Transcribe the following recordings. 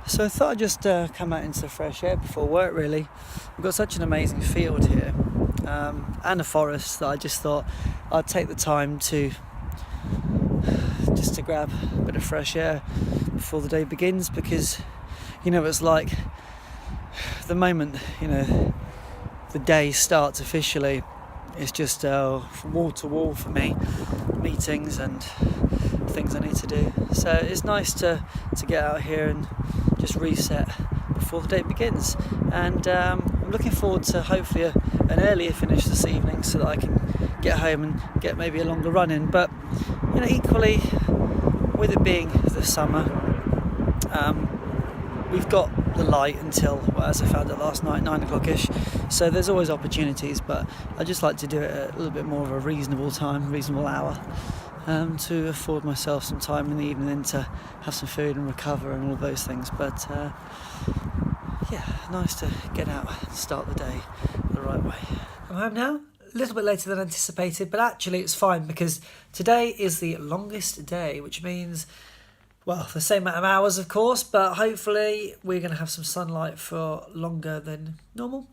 So I thought I'd just come out into the fresh air before work really. We've got such an amazing field here and a forest that I just thought I'd take the time to grab a bit of fresh air before the day begins, because it's like the moment the day starts officially, it's just wall to wall for me, meetings and things I need to do. So it's nice to get out here and just reset before the day begins. And I'm looking forward to hopefully an earlier finish this evening so that I can get home and get maybe a longer run in. But equally, with it being the summer, we've got the light until, as I found out last night, 9 o'clock-ish. So there's always opportunities, but I just like to do it at a little bit more of a reasonable time, reasonable hour, to afford myself some time in the evening to have some food and recover and all those things. But nice to get out and start the day the right way. I'm home now. A little bit later than anticipated, but actually it's fine because today is the longest day, which means, well, the same amount of hours, of course, but hopefully we're going to have some sunlight for longer than normal.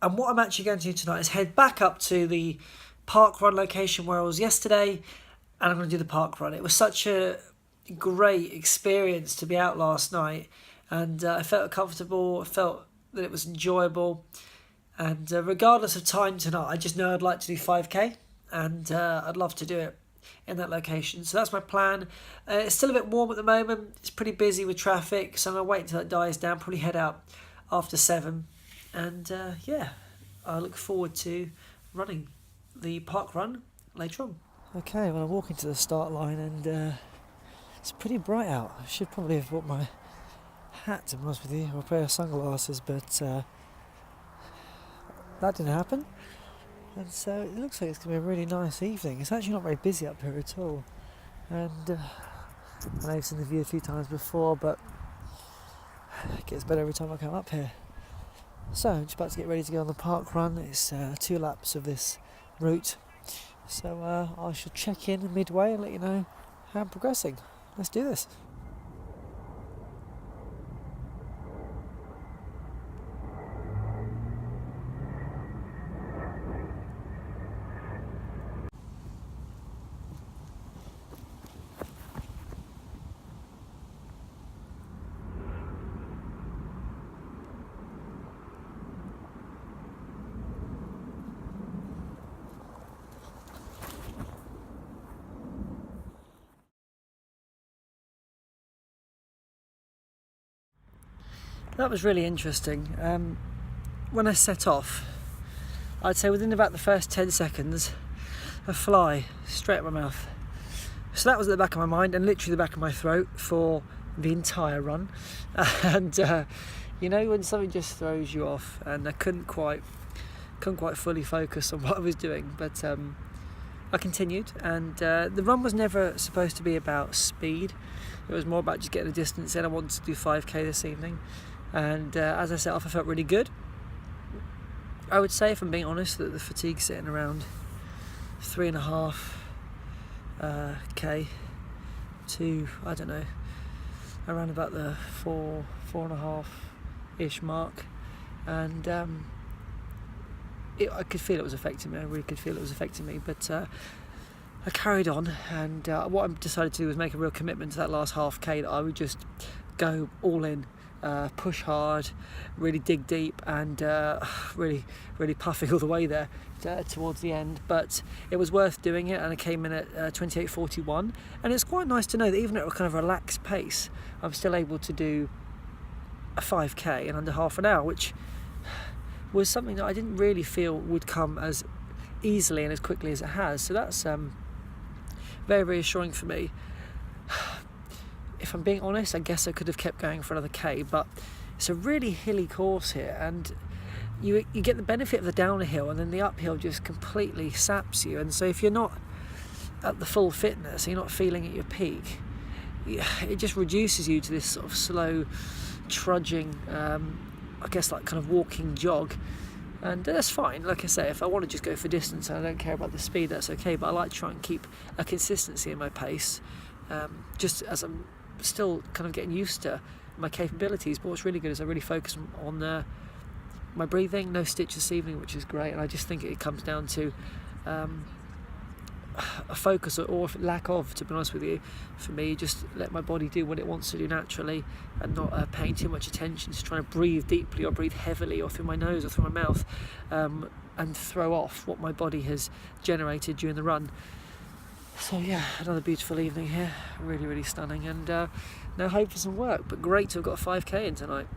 And what I'm actually going to do tonight is head back up to the park run location where I was yesterday, and I'm going to do the park run. It was such a great experience to be out last night, and I felt comfortable, I felt that it was enjoyable. And regardless of time tonight, I just know I'd like to do 5k, and I'd love to do it in that location. So that's my plan. It's still a bit warm at the moment. It's pretty busy with traffic, so I'm going to wait until it dies down, probably head out after 7. And I look forward to running the park run later on. Okay, well, I'm walking to the start line, and it's pretty bright out. I should probably have brought my hat, to be honest with you, or a pair of sunglasses, but that didn't happen. And so it looks like it's going to be a really nice evening. It's actually not very busy up here at all. And I know I've seen the view a few times before, but it gets better every time I come up here. So I'm just about to get ready to go on the park run. It's 2 laps of this route. So I shall check in midway and let you know how I'm progressing. Let's do this. That was really interesting. When I set off, I'd say within about the first 10 seconds, a fly straight at my mouth. So that was at the back of my mind and literally the back of my throat for the entire run. And when something just throws you off, and I couldn't quite fully focus on what I was doing, but I continued. And the run was never supposed to be about speed. It was more about just getting the distance in. I wanted to do 5k this evening. And as I set off, I felt really good. I would say, if I'm being honest, that the fatigue's sitting around 3.5 k to, I don't know, around about the 4.5-ish mark. And I could feel it was affecting me. I really could feel it was affecting me. But I carried on, and what I decided to do was make a real commitment to that last half k, that I would just go all in. Push hard, really dig deep, and really puffing all the way there towards the end. But it was worth doing it, and I came in at 28:41. And it's quite nice to know that even at a kind of relaxed pace, I'm still able to do a 5k in under half an hour, which was something that I didn't really feel would come as easily and as quickly as it has. So that's very reassuring for me. If I'm being honest, I guess I could have kept going for another k, but it's a really hilly course here, and you get the benefit of the downhill, and then the uphill just completely saps you. And so if you're not at the full fitness, you're not feeling at your peak, it just reduces you to this sort of slow trudging, I guess like kind of walking jog. And that's fine. Like I say, if I want to just go for distance and I don't care about the speed, that's okay, but I like to try and keep a consistency in my pace, just as I'm still kind of getting used to my capabilities. But what's really good is I really focus on my breathing. No stitch this evening, which is great, and I just think it comes down to a focus or lack of, to be honest with you. For me, just let my body do what it wants to do naturally, and not paying too much attention to trying to breathe deeply or breathe heavily or through my nose or through my mouth, and throw off what my body has generated during the run. So yeah, another beautiful evening here, really, really stunning, and no hope for some work, but great to have got a 5k in tonight.